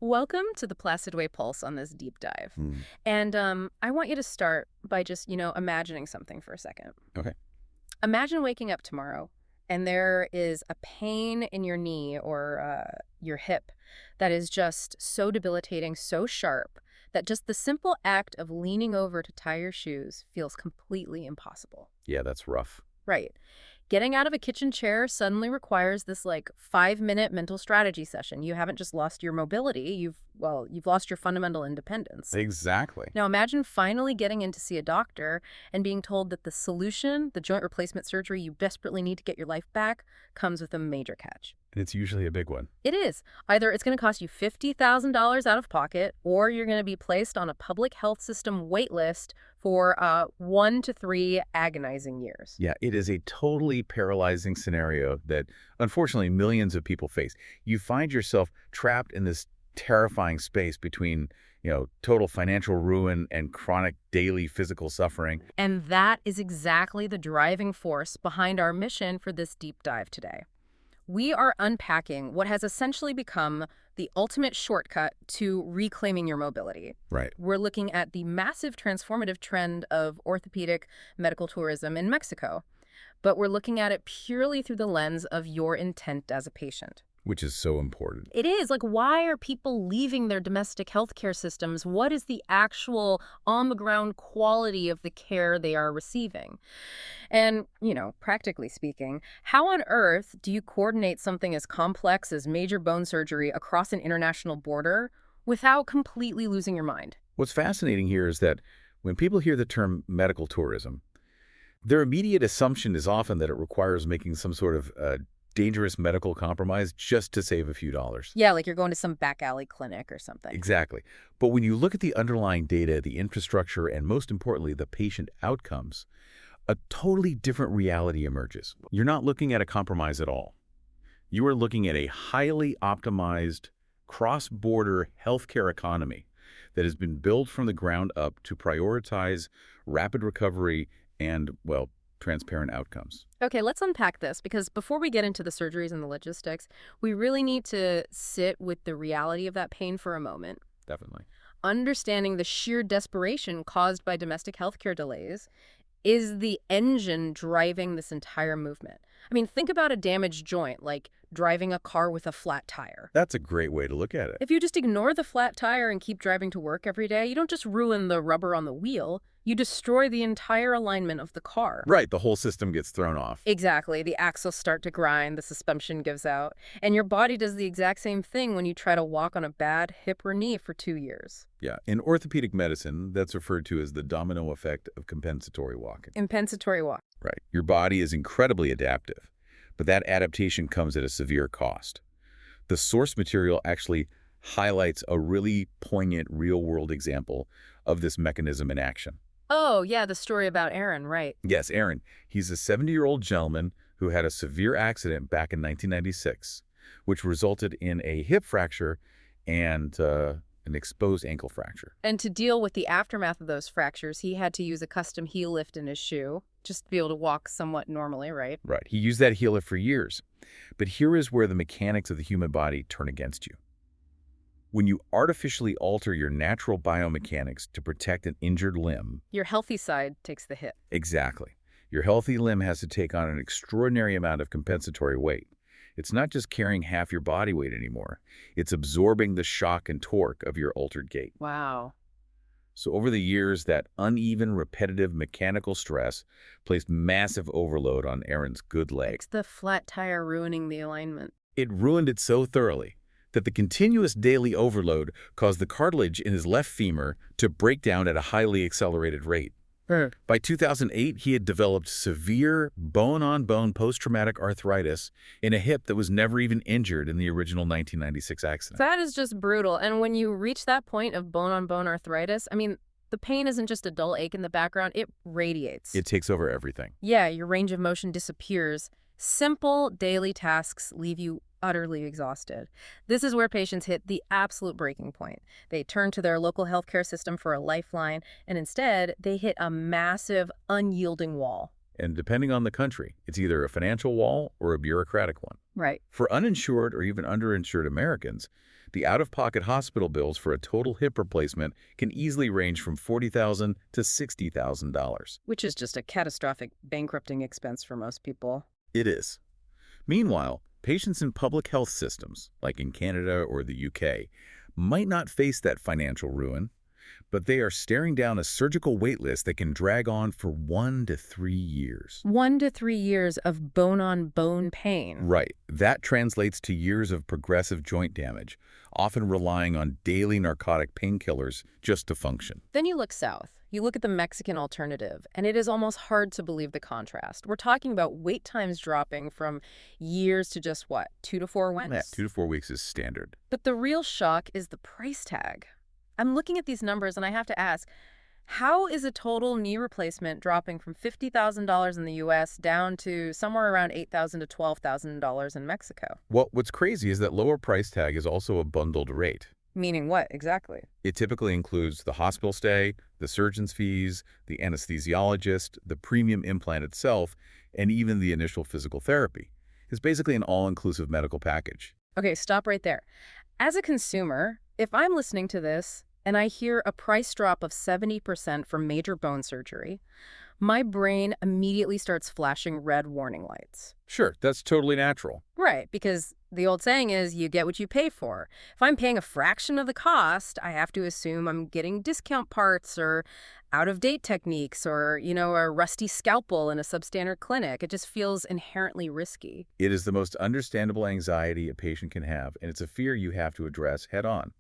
Welcome to the PlacidWay Pulse on this deep dive. Mm. And I want you to start by just, imagining something for a second. Okay. Imagine waking up tomorrow and there is a pain in your knee or your hip that is just so debilitating, so sharp, that just the simple act of leaning over to tie your shoes feels completely impossible. Yeah, that's rough. Right. Getting out of a kitchen chair suddenly requires this 5-minute mental strategy session. You haven't just lost your mobility, you've lost your fundamental independence. Exactly. Now imagine finally getting in to see a doctor and being told that the solution, the joint replacement surgery you desperately need to get your life back, comes with a major catch. And it's usually a big one. It is. Either it's going to cost you $50,000 out of pocket, or you're going to be placed on a public health system wait list for 1 to 3 agonizing years. Yeah, it is a totally paralyzing scenario that, unfortunately, millions of people face. You find yourself trapped in this terrifying space between, total financial ruin and chronic daily physical suffering. And that is exactly the driving force behind our mission for this deep dive today. We are unpacking what has essentially become the ultimate shortcut to reclaiming your mobility. Right. We're looking at the massive transformative trend of orthopedic medical tourism in Mexico, but we're looking at it purely through the lens of your intent as a patient. Which is so important. It is. Why are people leaving their domestic healthcare systems? What is the actual on-the-ground quality of the care they are receiving? And, practically speaking, how on earth do you coordinate something as complex as major bone surgery across an international border without completely losing your mind? What's fascinating here is that when people hear the term medical tourism, their immediate assumption is often that it requires making some sort of dangerous medical compromise just to save a few dollars. Yeah, like you're going to some back alley clinic or something. Exactly. But when you look at the underlying data, the infrastructure, and most importantly, the patient outcomes, a totally different reality emerges. You're not looking at a compromise at all. You are looking at a highly optimized cross-border healthcare economy that has been built from the ground up to prioritize rapid recovery and, transparent outcomes. Okay, let's unpack this, because before we get into the surgeries and the logistics, we really need to sit with the reality of that pain for a moment. Definitely. Understanding the sheer desperation caused by domestic healthcare delays is the engine driving this entire movement. I mean, think about a damaged joint, like driving a car with a flat tire. That's a great way to look at it. If you just ignore the flat tire and keep driving to work every day, you don't just ruin the rubber on the wheel, you destroy the entire alignment of the car. Right, the whole system gets thrown off. Exactly. The axles start to grind, the suspension gives out, and your body does the exact same thing when you try to walk on a bad hip or knee for 2 years. Yeah, in orthopedic medicine, that's referred to as the domino effect of compensatory walking. Compensatory walk. Right. Your body is incredibly adaptive, but that adaptation comes at a severe cost. The source material actually highlights a really poignant real-world example of this mechanism in action. Oh, yeah, the story about Aaron, right. Yes, Aaron. He's a 70-year-old gentleman who had a severe accident back in 1996, which resulted in a hip fracture and an exposed ankle fracture. And to deal with the aftermath of those fractures, he had to use a custom heel lift in his shoe, just to be able to walk somewhat normally, right? Right. He used that heel lift for years. But here is where the mechanics of the human body turn against you. When you artificially alter your natural biomechanics to protect an injured limb... Your healthy side takes the hit. Exactly. Your healthy limb has to take on an extraordinary amount of compensatory weight. It's not just carrying half your body weight anymore. It's absorbing the shock and torque of your altered gait. Wow. So over the years, that uneven, repetitive mechanical stress placed massive overload on Aaron's good leg. It's the flat tire ruining the alignment. It ruined it so thoroughly that the continuous daily overload caused the cartilage in his left femur to break down at a highly accelerated rate. By 2008, he had developed severe bone-on-bone post-traumatic arthritis in a hip that was never even injured in the original 1996 accident. That is just brutal. And when you reach that point of bone-on-bone arthritis, I mean, the pain isn't just a dull ache in the background, it radiates. It takes over everything. Yeah, your range of motion disappears. Simple daily tasks leave you utterly exhausted. This is where patients hit the absolute breaking point. They turn to their local healthcare system for a lifeline, and instead, they hit a massive, unyielding wall. And depending on the country, it's either a financial wall or a bureaucratic one. Right. For uninsured or even underinsured Americans, The out-of-pocket hospital bills for a total hip replacement can easily range from $40,000 to $60,000. Which is just a catastrophic bankrupting expense for most people. It is. Meanwhile, patients in public health systems, like in Canada or the UK, might not face that financial ruin, but they are staring down a surgical waitlist that can drag on for 1 to 3 years. 1 to 3 years of bone-on-bone pain. Right. That translates to years of progressive joint damage, often relying on daily narcotic painkillers just to function. Then you look south. You look at the Mexican alternative, and it is almost hard to believe the contrast. We're talking about wait times dropping from years to just, what, 2 to 4 weeks? Yeah, 2 to 4 weeks is standard. But the real shock is the price tag. I'm looking at these numbers, and I have to ask, how is a total knee replacement dropping from $50,000 in the U.S. down to somewhere around $8,000 to $12,000 in Mexico? Well, what's crazy is that lower price tag is also a bundled rate. Meaning what, exactly? It typically includes the hospital stay, the surgeon's fees, the anesthesiologist, the premium implant itself, and even the initial physical therapy. It's basically an all-inclusive medical package. Okay, stop right there. As a consumer, if I'm listening to this and I hear a price drop of 70% for major bone surgery, my brain immediately starts flashing red warning lights. Sure, that's totally natural. Right, because the old saying is you get what you pay for. If I'm paying a fraction of the cost, I have to assume I'm getting discount parts or out-of-date techniques or, a rusty scalpel in a substandard clinic. It just feels inherently risky. It is the most understandable anxiety a patient can have, and it's a fear you have to address head-on.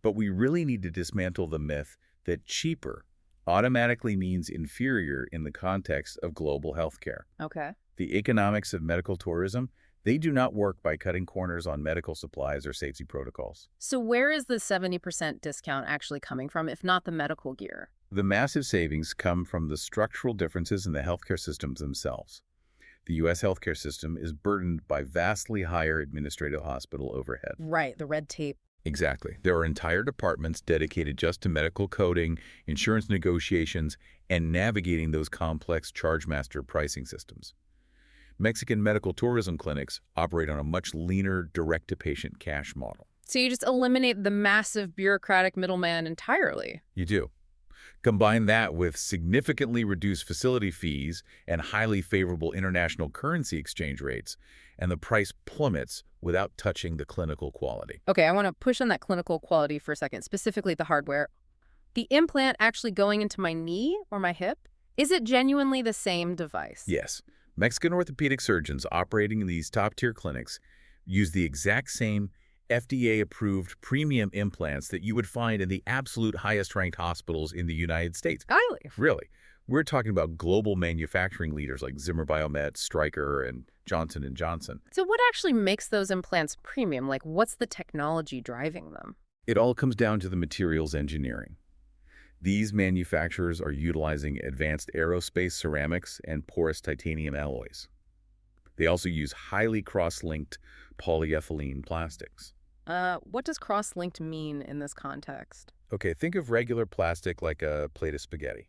But we really need to dismantle the myth that cheaper automatically means inferior in the context of global healthcare. Okay. The economics of medical tourism, they do not work by cutting corners on medical supplies or safety protocols. So where is the 70% discount actually coming from, if not the medical gear? The massive savings come from the structural differences in the healthcare systems themselves. The U.S. healthcare system is burdened by vastly higher administrative hospital overhead. Right, the red tape. Exactly. There are entire departments dedicated just to medical coding, insurance negotiations, and navigating those complex charge-master pricing systems. Mexican medical tourism clinics operate on a much leaner, direct-to-patient cash model. So you just eliminate the massive bureaucratic middleman entirely. You do. Combine that with significantly reduced facility fees and highly favorable international currency exchange rates, and the price plummets without touching the clinical quality. Okay, I want to push on that clinical quality for a second, specifically the hardware. The implant actually going into my knee or my hip, is it genuinely the same device? Yes. Mexican orthopedic surgeons operating in these top-tier clinics use the exact same FDA-approved premium implants that you would find in the absolute highest-ranked hospitals in the United States. Really. We're talking about global manufacturing leaders like Zimmer Biomet, Stryker, and Johnson & Johnson. So what actually makes those implants premium? Like, what's the technology driving them? It all comes down to the materials engineering. These manufacturers are utilizing advanced aerospace ceramics and porous titanium alloys. They also use highly cross-linked polyethylene plastics. What does cross-linked mean in this context? Okay, think of regular plastic like a plate of spaghetti.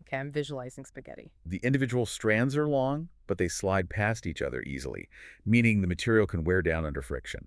Okay, I'm visualizing spaghetti. The individual strands are long, but they slide past each other easily, meaning the material can wear down under friction.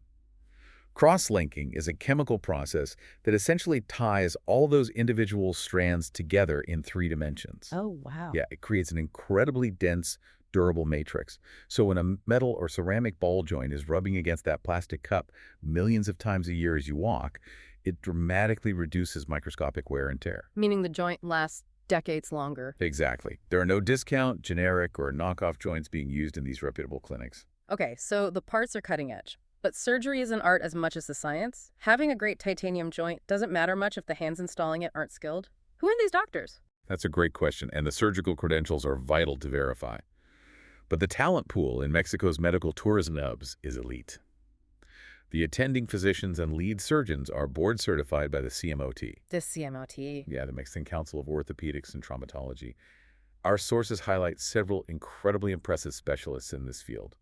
Cross-linking is a chemical process that essentially ties all those individual strands together in 3 dimensions. Oh, wow. Yeah, it creates an incredibly dense, durable matrix. So when a metal or ceramic ball joint is rubbing against that plastic cup millions of times a year as you walk, it dramatically reduces microscopic wear and tear. Meaning the joint lasts decades longer. Exactly. There are no discount, generic, or knockoff joints being used in these reputable clinics. Okay, so the parts are cutting edge. But surgery is an art as much as the science. Having a great titanium joint doesn't matter much if the hands installing it aren't skilled. Who are these doctors? That's a great question, and the surgical credentials are vital to verify. But the talent pool in Mexico's medical tourism hubs is elite. The attending physicians and lead surgeons are board certified by the CMOT. The CMOT. Yeah, the Mexican Council of Orthopedics and Traumatology. Our sources highlight several incredibly impressive specialists in this field.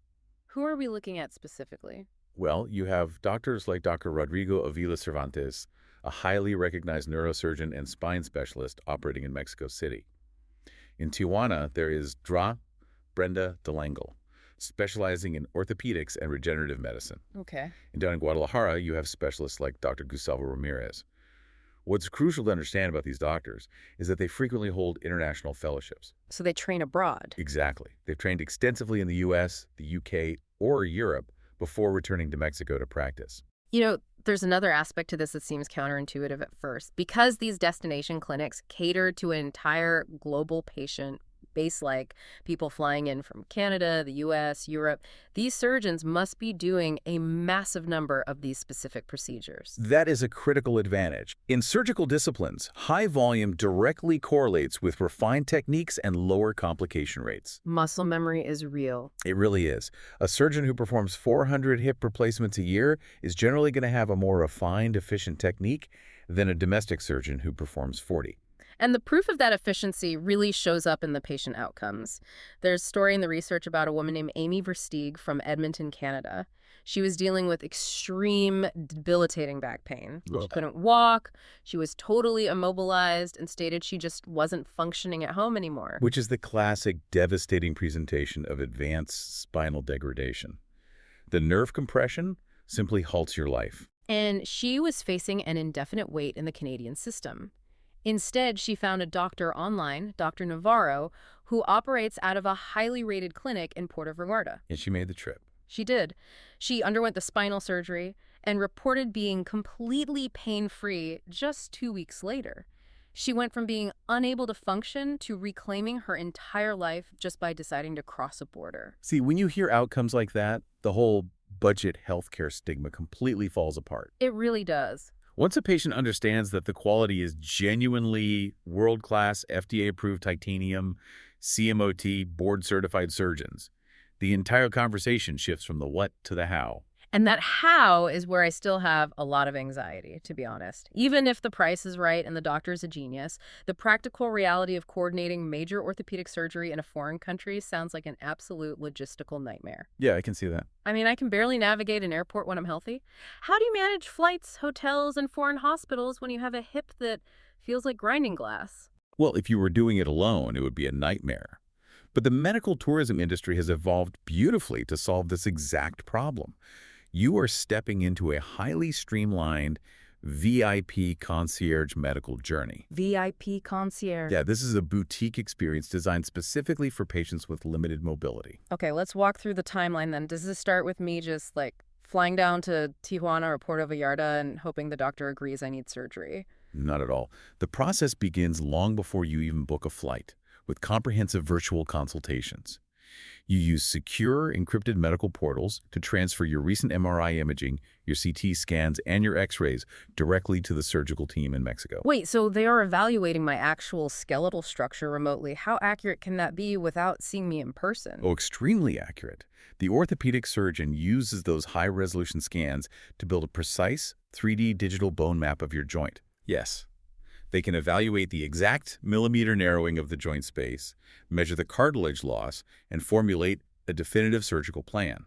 Who are we looking at specifically? Well, you have doctors like Dr. Rodrigo Avila Cervantes, a highly recognized neurosurgeon and spine specialist operating in Mexico City. In Tijuana, there is Brenda Delangel, specializing in orthopedics and regenerative medicine. Okay. And down in Guadalajara, you have specialists like Dr. Gustavo Ramirez. What's crucial to understand about these doctors is that they frequently hold international fellowships. So they train abroad. Exactly. They've trained extensively in the US, the UK, or Europe before returning to Mexico to practice. There's another aspect to this that seems counterintuitive at first. Because these destination clinics cater to an entire global patient base, like people flying in from Canada, the US, Europe, these surgeons must be doing a massive number of these specific procedures. That is a critical advantage. In surgical disciplines, high volume directly correlates with refined techniques and lower complication rates. Muscle memory is real. It really is. A surgeon who performs 400 hip replacements a year is generally going to have a more refined, efficient technique than a domestic surgeon who performs 40. And the proof of that efficiency really shows up in the patient outcomes. There's a story in the research about a woman named Amy Versteeg from Edmonton, Canada. She was dealing with extreme, debilitating back pain. She couldn't walk, she was totally immobilized, and stated she just wasn't functioning at home anymore. Which is the classic devastating presentation of advanced spinal degradation. The nerve compression simply halts your life. And she was facing an indefinite wait in the Canadian system. Instead, she found a doctor online, Dr. Navarro, who operates out of a highly rated clinic in Puerto Vallarta. And she made the trip. She did. She underwent the spinal surgery and reported being completely pain-free just 2 weeks later. She went from being unable to function to reclaiming her entire life just by deciding to cross a border. See, when you hear outcomes like that, the whole budget healthcare stigma completely falls apart. It really does. Once a patient understands that the quality is genuinely world-class, FDA-approved titanium, CMOT, board-certified surgeons, the entire conversation shifts from the what to the how. And that how is where I still have a lot of anxiety, to be honest. Even if the price is right and the doctor is a genius, the practical reality of coordinating major orthopedic surgery in a foreign country sounds like an absolute logistical nightmare. Yeah, I can see that. I mean, I can barely navigate an airport when I'm healthy. How do you manage flights, hotels, and foreign hospitals when you have a hip that feels like grinding glass? Well, if you were doing it alone, it would be a nightmare. But the medical tourism industry has evolved beautifully to solve this exact problem. You are stepping into a highly streamlined VIP concierge medical journey. VIP concierge. Yeah, this is a boutique experience designed specifically for patients with limited mobility. Okay, let's walk through the timeline then. Does this start with me just flying down to Tijuana or Puerto Vallarta and hoping the doctor agrees I need surgery? Not at all. The process begins long before you even book a flight, with comprehensive virtual consultations. You use secure, encrypted medical portals to transfer your recent MRI imaging, your CT scans, and your X-rays directly to the surgical team in Mexico. Wait, so they are evaluating my actual skeletal structure remotely. How accurate can that be without seeing me in person? Oh, extremely accurate. The orthopedic surgeon uses those high-resolution scans to build a precise 3D digital bone map of your joint. Yes. They can evaluate the exact millimeter narrowing of the joint space, measure the cartilage loss, and formulate a definitive surgical plan.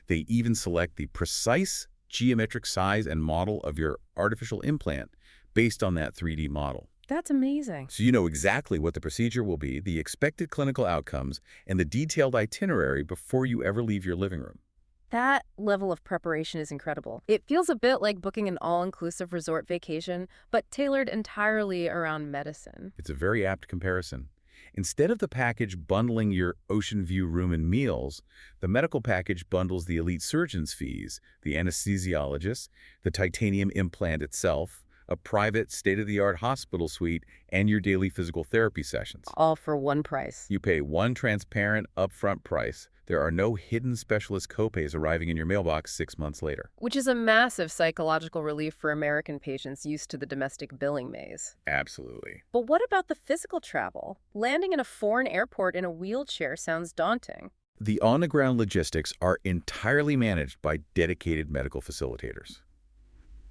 They even select the precise geometric size and model of your artificial implant based on that 3D model. That's amazing. So you know exactly what the procedure will be, the expected clinical outcomes, and the detailed itinerary before you ever leave your living room. That level of preparation is incredible. It feels a bit like booking an all-inclusive resort vacation, but tailored entirely around medicine. It's a very apt comparison. Instead of the package bundling your ocean view room and meals, the medical package bundles the elite surgeon's fees, the anesthesiologist, the titanium implant itself, a private state-of-the-art hospital suite, and your daily physical therapy sessions. All for one price. You pay one transparent, upfront price. There are no hidden specialist copays arriving in your mailbox 6 months later. Which is a massive psychological relief for American patients used to the domestic billing maze. Absolutely. But what about the physical travel? Landing in a foreign airport in a wheelchair sounds daunting. The on-the-ground logistics are entirely managed by dedicated medical facilitators.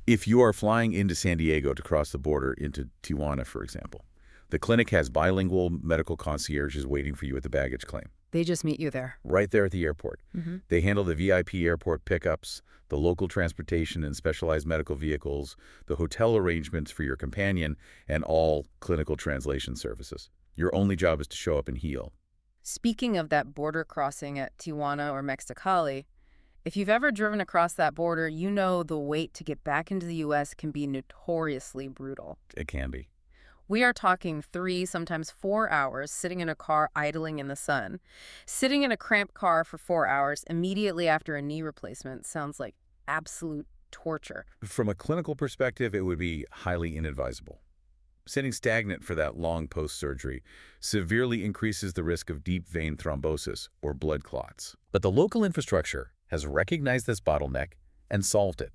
If you are flying into San Diego to cross the border into Tijuana, for example, the clinic has bilingual medical concierges waiting for you at the baggage claim. They just meet you there. Right there at the airport. Mm-hmm. They handle the VIP airport pickups, the local transportation and specialized medical vehicles, the hotel arrangements for your companion, and all clinical translation services. Your only job is to show up and heal. Speaking of that border crossing at Tijuana or Mexicali, if you've ever driven across that border, you know the wait to get back into the U.S. can be notoriously brutal. It can be. We are talking 3, sometimes 4 hours sitting in a car idling in the sun. Sitting in a cramped car for 4 hours immediately after a knee replacement sounds like absolute torture. From a clinical perspective, it would be highly inadvisable. Sitting stagnant for that long post-surgery severely increases the risk of deep vein thrombosis or blood clots. But the local infrastructure has recognized this bottleneck and solved it.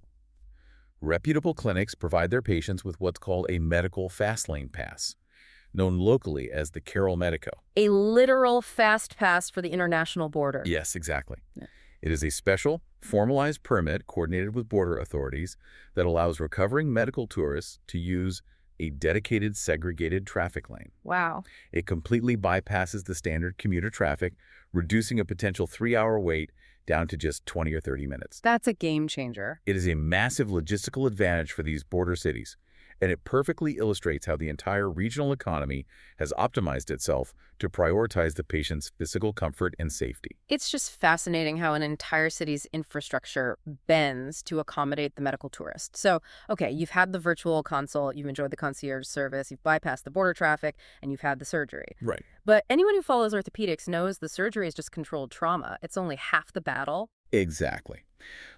Reputable clinics provide their patients with what's called a medical fast lane pass, known locally as the Carol Medico. A literal fast pass for the international border. Yes, exactly. Yeah. It is a special, formalized permit coordinated with border authorities that allows recovering medical tourists to use a dedicated segregated traffic lane. Wow. It completely bypasses the standard commuter traffic, reducing a potential 3-hour wait down to just 20 or 30 minutes. That's a game changer. It is a massive logistical advantage for these border cities, and it perfectly illustrates how the entire regional economy has optimized itself to prioritize the patient's physical comfort and safety. It's just fascinating how an entire city's infrastructure bends to accommodate the medical tourist. So, okay, you've had the virtual consult, you've enjoyed the concierge service, you've bypassed the border traffic, and you've had the surgery. Right. But anyone who follows orthopedics knows the surgery is just controlled trauma. It's only half the battle. Exactly.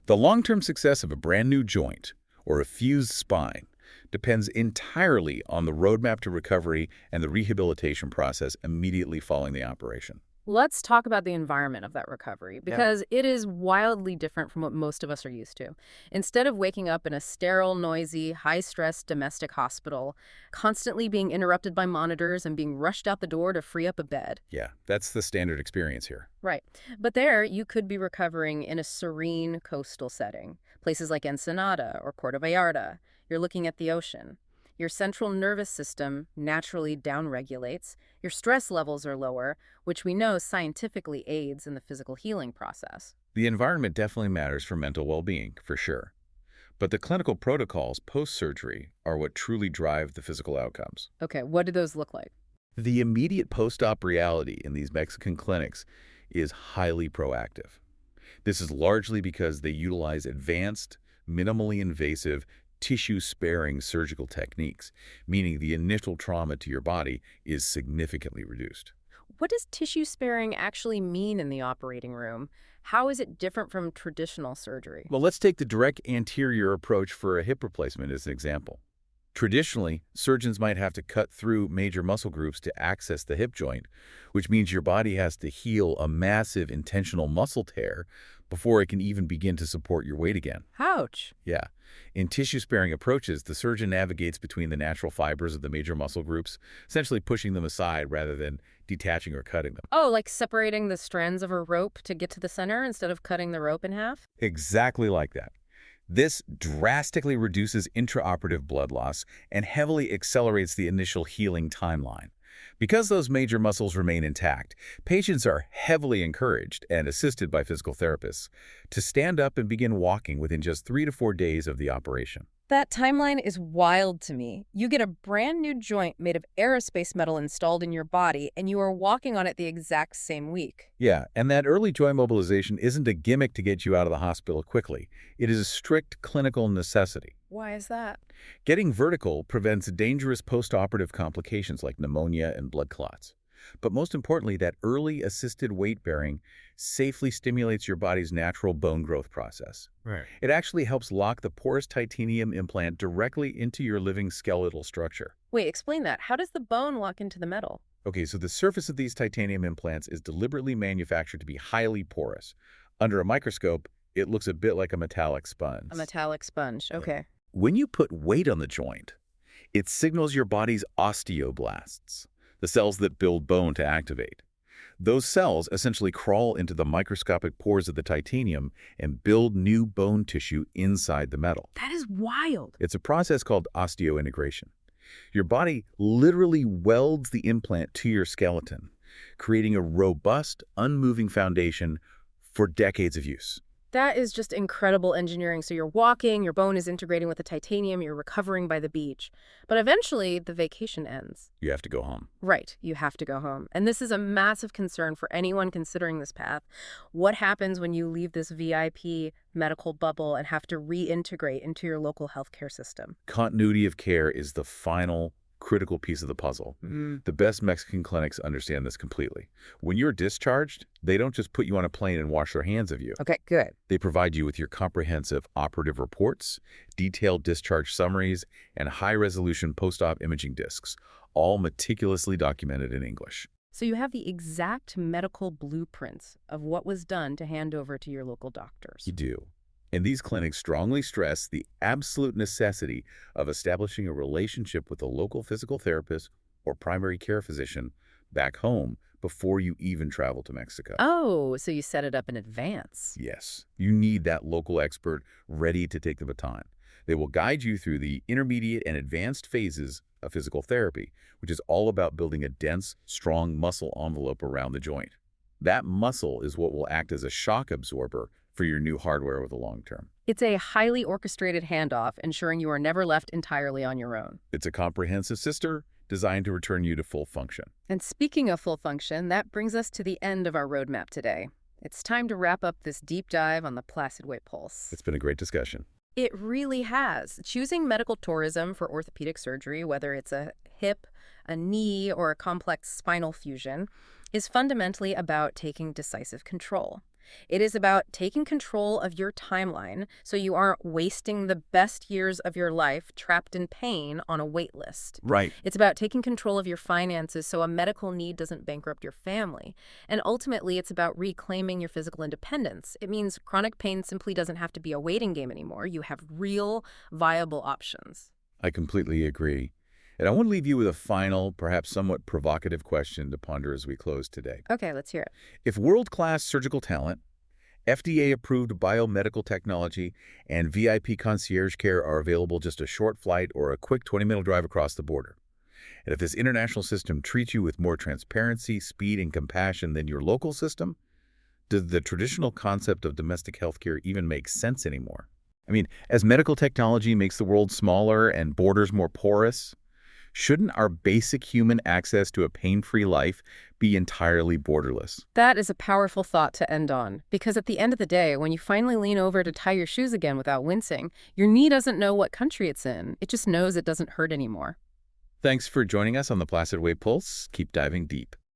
The long-term success of a brand new joint or a fused spine depends entirely on the roadmap to recovery and the rehabilitation process immediately following the operation. Let's talk about the environment of that recovery, because it is wildly different from what most of us are used to. Instead of waking up in a sterile, noisy, high-stress domestic hospital, constantly being interrupted by monitors and being rushed out the door to free up a bed. Yeah, that's the standard experience here. Right. But there, you could be recovering in a serene coastal setting, places like Ensenada or Puerto Vallarta. You're looking at the ocean. Your central nervous system naturally downregulates. Your stress levels are lower, which we know scientifically aids in the physical healing process. The environment definitely matters for mental well-being, for sure. But the clinical protocols post-surgery are what truly drive the physical outcomes. Okay, what do those look like? The immediate post-op reality in these Mexican clinics is highly proactive. This is largely because they utilize advanced, minimally invasive, tissue-sparing surgical techniques, meaning the initial trauma to your body is significantly reduced. What does tissue sparing actually mean in the operating room? How is it different from traditional surgery? Well, let's take the direct anterior approach for a hip replacement as an example. Traditionally, surgeons might have to cut through major muscle groups to access the hip joint, which means your body has to heal a massive intentional muscle tear before it can even begin to support your weight again. Ouch. Yeah. In tissue-sparing approaches, the surgeon navigates between the natural fibers of the major muscle groups, essentially pushing them aside rather than detaching or cutting them. Oh, like separating the strands of a rope to get to the center instead of cutting the rope in half? Exactly like that. This drastically reduces intraoperative blood loss and heavily accelerates the initial healing timeline. Because those major muscles remain intact, patients are heavily encouraged and assisted by physical therapists to stand up and begin walking within just 3 to 4 days of the operation. That timeline is wild to me. You get a brand new joint made of aerospace metal installed in your body, and you are walking on it the exact same week. Yeah, and that early joint mobilization isn't a gimmick to get you out of the hospital quickly. It is a strict clinical necessity. Why is that? Getting vertical prevents dangerous postoperative complications like pneumonia and blood clots. But most importantly, that early assisted weight bearing safely stimulates your body's natural bone growth process. Right. It actually helps lock the porous titanium implant directly into your living skeletal structure. Wait, explain that. How does the bone lock into the metal? Okay, so the surface of these titanium implants is deliberately manufactured to be highly porous. Under a microscope, it looks a bit like a metallic sponge. A metallic sponge. Okay. When you put weight on the joint, it signals your body's osteoblasts, the cells that build bone, to activate. Those cells essentially crawl into the microscopic pores of the titanium and build new bone tissue inside the metal. That is wild. It's a process called osteointegration. Your body literally welds the implant to your skeleton, creating a robust, unmoving foundation for decades of use. That is just incredible engineering. So you're walking, your bone is integrating with the titanium, you're recovering by the beach. But eventually, the vacation ends. You have to go home. Right, you have to go home. And this is a massive concern for anyone considering this path. What happens when you leave this VIP medical bubble and have to reintegrate into your local healthcare system? Continuity of care is the final critical piece of the puzzle. The best Mexican clinics understand this completely. When you're discharged, they don't just put you on a plane and wash their hands of you. Okay, good. They provide you with your comprehensive operative reports, detailed discharge summaries, and high-resolution post-op imaging discs, all meticulously documented in English. So you have the exact medical blueprints of what was done to hand over to your local doctors. You do. And these clinics strongly stress the absolute necessity of establishing a relationship with a local physical therapist or primary care physician back home before you even travel to Mexico. Oh, so you set it up in advance. Yes, you need that local expert ready to take the baton. They will guide you through the intermediate and advanced phases of physical therapy, which is all about building a dense, strong muscle envelope around the joint. That muscle is what will act as a shock absorber for your new hardware over the long term. It's a highly orchestrated handoff, ensuring you are never left entirely on your own. It's a comprehensive system designed to return you to full function. And speaking of full function, that brings us to the end of our roadmap today. It's time to wrap up this deep dive on the PlacidWay Pulse. It's been a great discussion. It really has. Choosing medical tourism for orthopedic surgery, whether it's a hip, a knee, or a complex spinal fusion, is fundamentally about taking decisive control. It is about taking control of your timeline so you aren't wasting the best years of your life trapped in pain on a wait list. Right. It's about taking control of your finances so a medical need doesn't bankrupt your family. And ultimately, it's about reclaiming your physical independence. It means chronic pain simply doesn't have to be a waiting game anymore. You have real, viable options. I completely agree. And I want to leave you with a final, perhaps somewhat provocative question to ponder as we close today. Okay, let's hear it. If world-class surgical talent, FDA-approved biomedical technology, and VIP concierge care are available just a short flight or a quick 20-minute drive across the border, and if this international system treats you with more transparency, speed, and compassion than your local system, does the traditional concept of domestic healthcare even make sense anymore? I mean, as medical technology makes the world smaller and borders more porous, shouldn't our basic human access to a pain-free life be entirely borderless? That is a powerful thought to end on, because at the end of the day, when you finally lean over to tie your shoes again without wincing, your knee doesn't know what country it's in. It just knows it doesn't hurt anymore. Thanks for joining us on the PlacidWay Pulse. Keep diving deep.